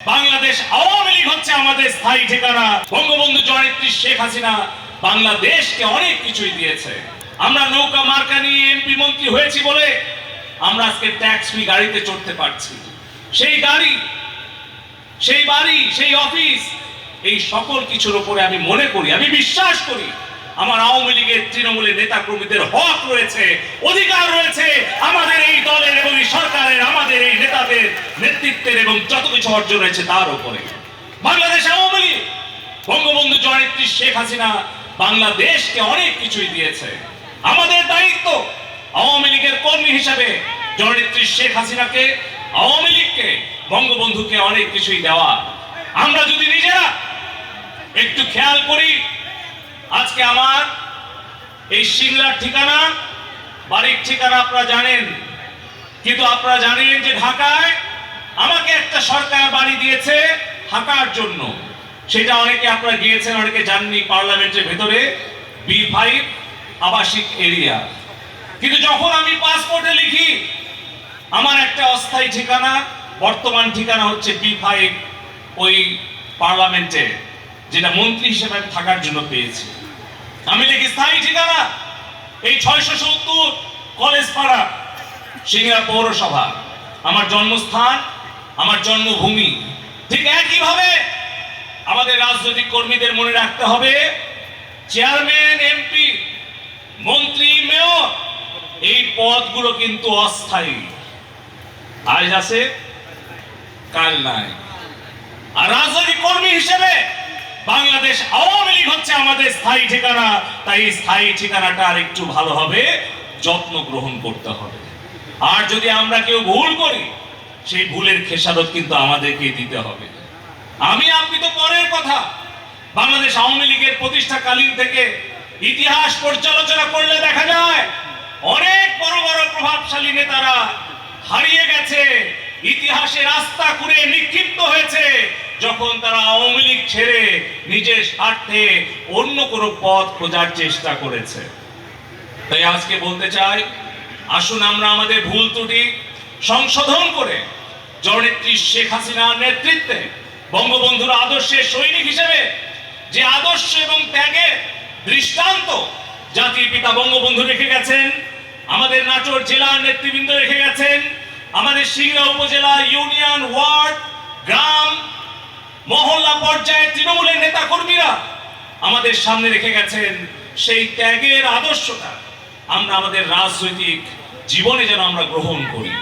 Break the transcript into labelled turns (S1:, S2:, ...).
S1: বাংলাদেশ আওয়ামী লীগ হচ্ছে আমাদের স্থায়ী ঠিকানা। বঙ্গবন্ধু জননেত্রী শেখ হাসিনা বাংলাদেশকে অনেক কিছুই দিয়েছে। আমরা নৌকা মার্কা নিয়ে এমপি মন্ত্রী হয়েছি বলে আমরা আজকে ট্যাক্স ফ্রি গাড়িতে চড়তে পারছি। সেই গাড়ি, সেই বাড়ি, সেই অফিস, এই সকল কিছুর উপরে আমি মনে করি, আমি বিশ্বাস করি আমার আওয়ামী লীগের তৃণমূলের নেতা কর্মীদের হক রয়েছে, অধিকার রয়েছে আমাদের এই দলের এবং এই সরকারের, আমাদের এই নেতাদের নেতৃত্বের এবং যত কিছু অর্জন রয়েছে তার উপরে। বাংলাদেশ আওয়ামী লীগ, বঙ্গবন্ধু জননেত্রী শেখ হাসিনা বাংলাদেশকে অনেক কিছুই দিয়েছে। আমাদের দায়িত্ব আওয়ামী লীগের কর্মী হিসাবে জননেত্রী শেখ হাসিনাকে, আওয়ামী লীগকে, বঙ্গবন্ধুকে অনেক কিছুই দেওয়া। আমরা যদি নিজেরা একটু খেয়াল করি, আজকে আমার এই সিংলার ঠিকানা, বাড়ির ঠিকানা আপনারা জানেন, কিন্তু আপনারা জানেন যে ঢাকায় আমাকে একটা সরকার বাড়ি দিয়েছে থাকার জন্য। সেটা অনেকে আপনারা গিয়েছেন, অনেকে জাননি, পার্লামেন্টের ভেতরে B5 আবাসিক এরিয়া। কিন্তু যখন আমি পাসপোর্টে লিখি আমার একটা অস্থায়ী ঠিকানা, বর্তমান ঠিকানা হচ্ছে B5 ওই পার্লামেন্টে, যেটা মন্ত্রী হিসেবে আমি থাকার জন্য পেয়েছি। আমি লিখি স্থায়ী ঠিকানা এই 670 কলেজ পাড়া, সিংড়া পৌরসভা, আমার জন্মস্থান, আমার জন্মভূমি। ঠিক একইভাবে আমাদের রাজনৈতিক কর্মীদের মনে রাখতে হবে চেয়ারম্যান, এমপি, মন্ত্রী, মেয়র, এই পদগুলো কিন্তু অস্থায়ী। আজ আছে, কাল নাই। আর রাজনৈতিক কর্মী হিসেবে বাংলাদেশ আওয়ামী লীগ হচ্ছে আমাদের স্থায়ী ঠিকানা। তাই স্থায়ী ঠিকানাটা আর একটু ভালোভাবে যত্ন গ্রহণ করতে হবে। আর যদি আমরা কেউ ভুল করি, সেই ভুলের খেসারত কিন্তু আমাদেরকে দিতে হবে। আপনি তো পরের কথা, বাংলাদেশ আওয়ামী লীগের প্রতিষ্ঠাকালীন থেকে ইতিহাস পর্যালোচনা করলে দেখা যায় অনেক বড় বড় প্রভাবশালী নেতারা হারিয়ে গেছে, ইতিহাসে রাস্তা খুঁড়ে নিক্ষিপ্ত হয়েছে যখন তারা আওয়ামী লীগ ছেড়ে নিজের স্বার্থে অন্য কোনো পথ খোঁজার চেষ্টা করেছে। তাই আজকে বলতে চাই, আসুন আমরা আমাদের ভুল ত্রুটি সংশোধন করে জননেত্রী শেখ হাসিনার নেতৃত্বে বঙ্গবন্ধুর আদর্শের সৈনিক হিসেবে যে আদর্শ এবং ত্যাগের দৃষ্টান্ত জাতির পিতা বঙ্গবন্ধু রেখে গেছেন, আমাদের নাটোর জেলার নেতৃবৃন্দ রেখে গেছেন, আমাদের সিংড়া উপজেলা, ইউনিয়ন, ওয়ার্ড, গ্রাম, মহল্লা পর্যায়ে তৃণমূলের নেতা কর্মীরা আমাদের সামনে রেখে গেছেন, সেই ত্যাগের আদর্শটা আমরা আমাদের রাজনৈতিক জীবনে যেন আমরা গ্রহণ করি।